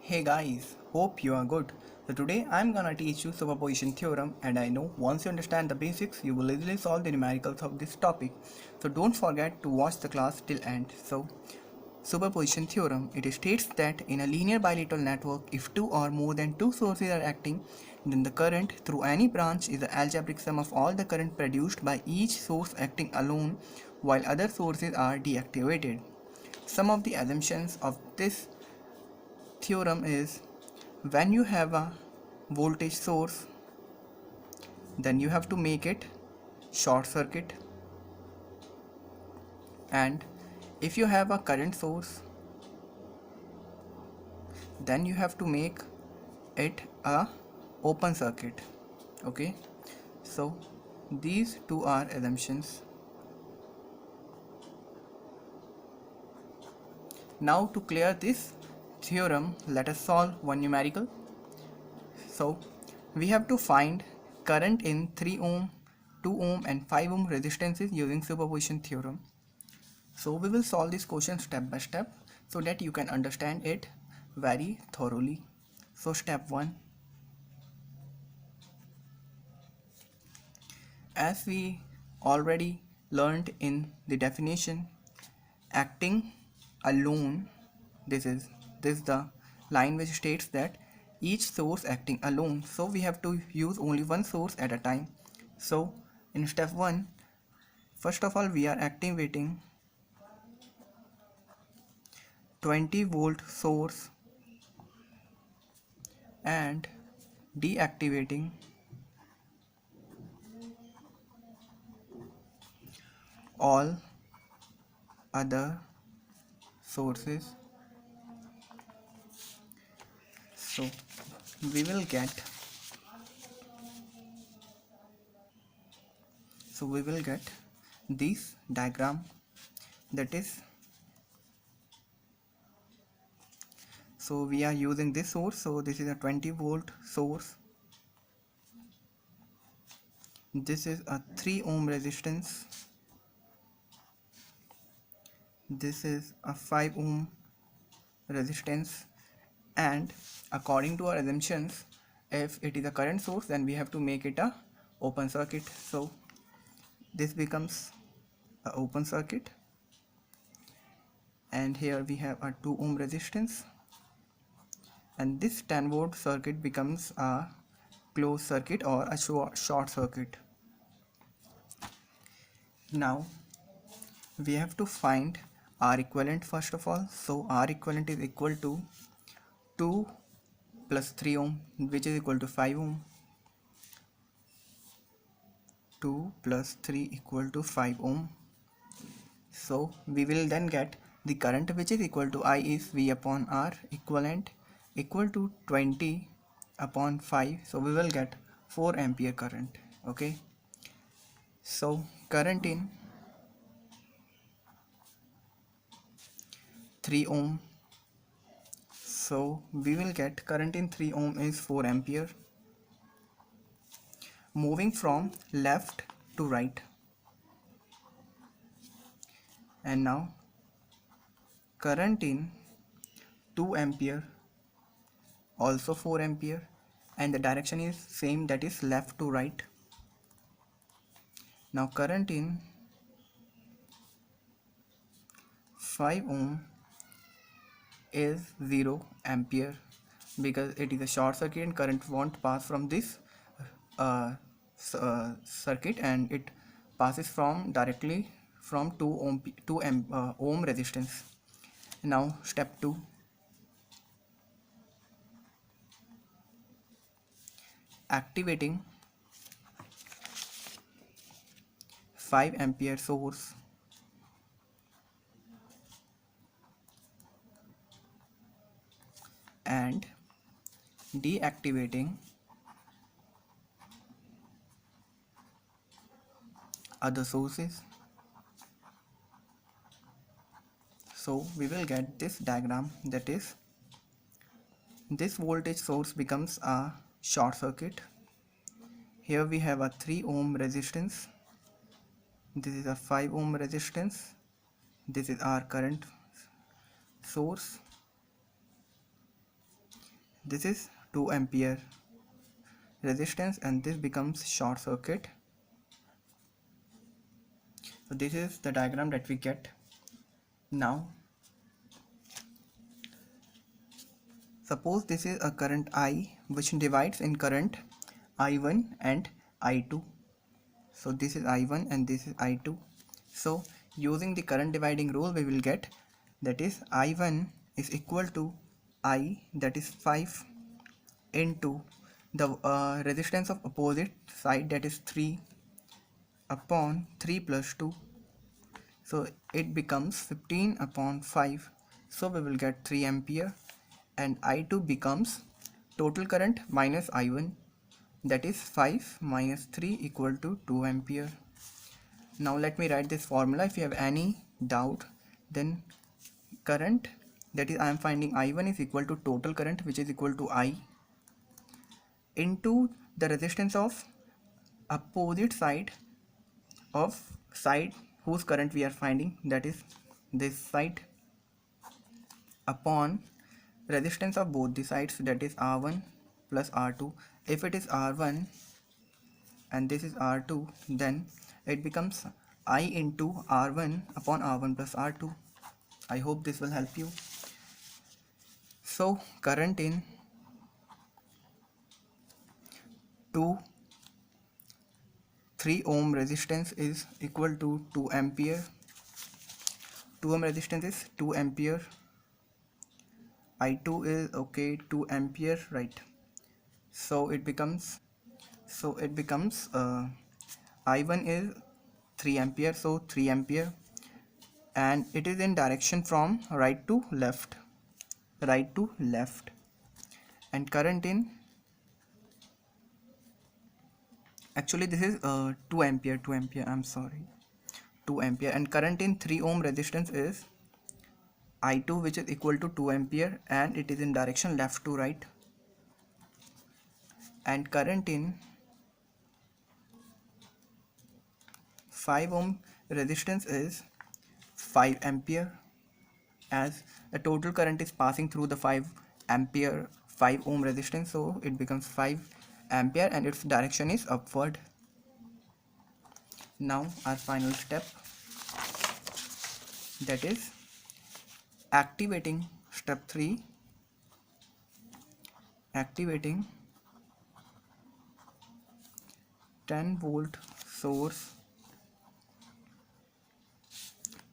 Hey guys, hope you are good. So today I'm gonna teach you superposition theorem, and I know once you understand the basics you will easily solve the numericals of this topic. So don't forget to watch the class till end. So superposition theorem, it states that in a linear bilateral network, if two or more than two sources are acting, then the current through any branch is the algebraic sum of all the current produced by each source acting alone while other sources are deactivated. Some of the assumptions of this theorem is when you have a voltage source, then you have to make it short circuit, and if you have a current source, then you have to make it a open circuit. Okay, so these two are assumptions. Now to clear this theorem, let us solve one numerical. So we have to find current in 3 ohm, 2 ohm and 5 ohm resistances using superposition theorem. So we will solve this question step by step so that you can understand it very thoroughly. So step 1, as we already learned in the definition, acting alone, this is the line which states that each source acting alone, so we have to use only one source at a time. So in step 1, first of all we are activating 20-volt source and deactivating all other sources. So we will get this diagram, that is, so we are using this source, so this is a 20-volt source, this is a 3 ohm resistance, this is a 5 ohm resistance, and according to our assumptions, if it is a current source then we have to make it a open circuit, so this becomes a open circuit, and here we have a 2 ohm resistance, and this 10-volt circuit becomes a closed circuit or a short circuit. Now we have to find R equivalent first of all, so R equivalent is equal to 2 plus 3 ohm, which is equal to 5 ohm. 2 plus 3 equal to 5 ohm. So we will then get the current which is equal to I is V upon R equivalent equal to 20 upon 5, so we will get 4 ampere current. Okay, so current in 3 ohm, so we will get current in 3 ohm is 4 ampere. Moving from left to right, and now current in 2 ampere also 4 ampere, and the direction is same, that is left to right. Now current in 5 ohm is 0 ampere because it is a short circuit and current won't pass from this uh, circuit, and it passes from directly from 2 ohm ohm resistance. Now step 2, activating 5 ampere source and deactivating other sources. So we will get this diagram, that is, this voltage source becomes a short circuit. Here we have a 3 ohm resistance, this is a 5 ohm resistance, this is our current source, this is 2 ampere resistance and this becomes short circuit. So this is the diagram that we get. Now suppose this is a current I which divides in current I1 and I2. So this is I1 and this is I2. So using the current dividing rule we will get, that is I1 is equal to I, that is 5, into the resistance of opposite side, that is 3 upon 3 plus 2. So it becomes 15 upon 5. So we will get 3 ampere, and I2 becomes total current minus I1, that is 5 minus 3 equal to 2 ampere. Now let me write this formula. If you have any doubt, then current, that is I am finding I1 is equal to total current, which is equal to I, into the resistance of opposite side of side whose current we are finding, that is this side, upon resistance of both the sides, that is R1 plus R2. If it is R1 and this is R2, then it becomes I into R1 upon R1 plus R2. I hope this will help you. So current in 3 ohm resistance is equal to 2 ampere. 2 ohm resistance is 2 ampere. I2 is okay 2 ampere, right? So it becomes I1 is 3 ampere, so 3 ampere, and it is in direction from right to left, and current in, actually this is 2 ampere, I'm sorry, 2 ampere, and current in 3 ohm resistance is I2, which is equal to 2 ampere, and it is in direction left to right, and current in 5 ohm resistance is 5 ampere, as the total current is passing through the 5 ohm resistance, so it becomes 5 ampere and its direction is upward. Now our final step, that is activating step 3, activating 10 volt source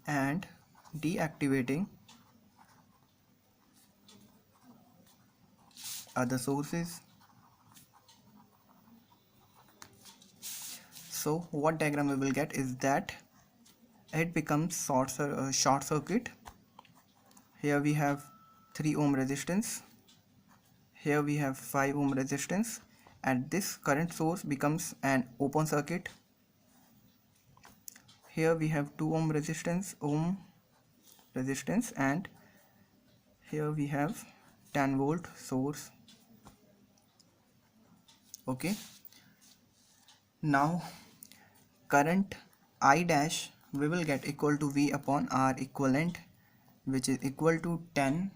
and deactivating other sources. So what diagram we will get is that it becomes short circuit. Here we have 3 ohm resistance, here we have 5 ohm resistance, and this current source becomes an open circuit. Here we have 2 ohm resistance, and here we have 10 volt source. Okay, now current I dash we will get equal to V upon R equivalent, which is equal to 10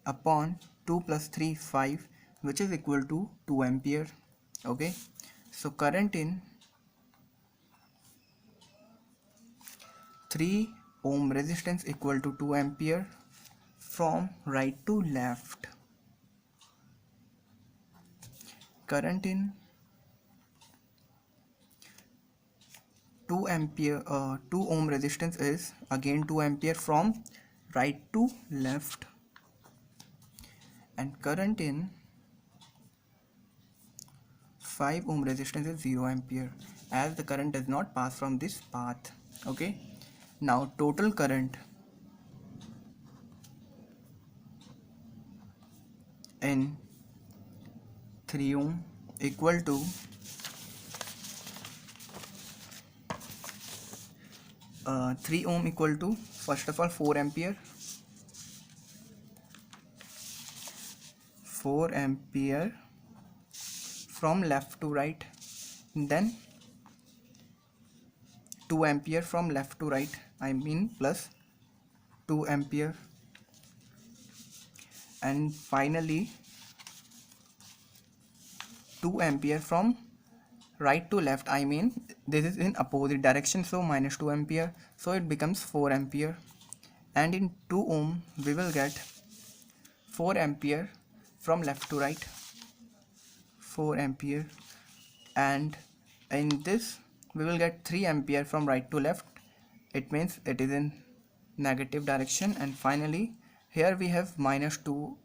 upon 2 plus 3 5, which is equal to 2 ampere. Okay, so current in 3 ohm resistance equal to 2 ampere from right to left. Current in 2 ohm resistance is again 2 ampere from right to left, and current in 5 ohm resistance is 0 ampere, as the current does not pass from this path. Okay, now total current in 3 ohm equal to 3 ohm equal to, first of all, 4 ampere, 4 ampere from left to right, then 2 ampere from left to right, I mean plus 2 ampere, and finally 2 ampere from right to left, I mean this is in opposite direction, so minus 2 ampere, so it becomes 4 ampere. And in 2 ohm we will get 4 ampere from left to right, 4 ampere. And in this we will get 3 ampere from right to left, it means it is in negative direction. And finally here we have minus 2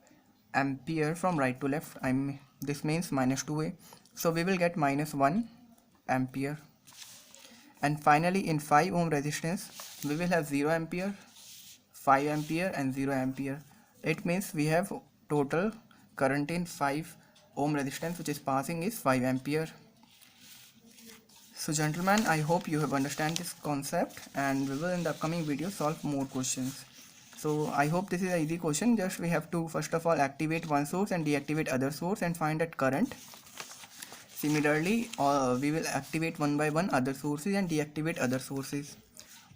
ampere from right to left, this means minus 2a, so we will get minus 1 ampere. And finally in 5 ohm resistance we will have 0 ampere, 5 ampere and 0 ampere. It means we have total current in 5 ohm resistance which is passing is 5 ampere. So gentlemen, I hope you have understand this concept, and we will in the upcoming video solve more questions. So I hope this is an easy question. Just we have to first of all activate one source and deactivate other source and find that current. Similarly, we will activate one by one other sources and deactivate other sources.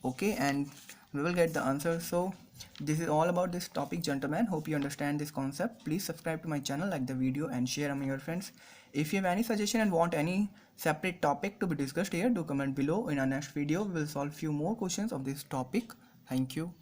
Okay, and we will get the answer. So this is all about this topic, gentlemen. Hope you understand this concept. Please subscribe to my channel, like the video and share among your friends. If you have any suggestion and want any separate topic to be discussed here, do comment below. In our next video we will solve few more questions of this topic. Thank you.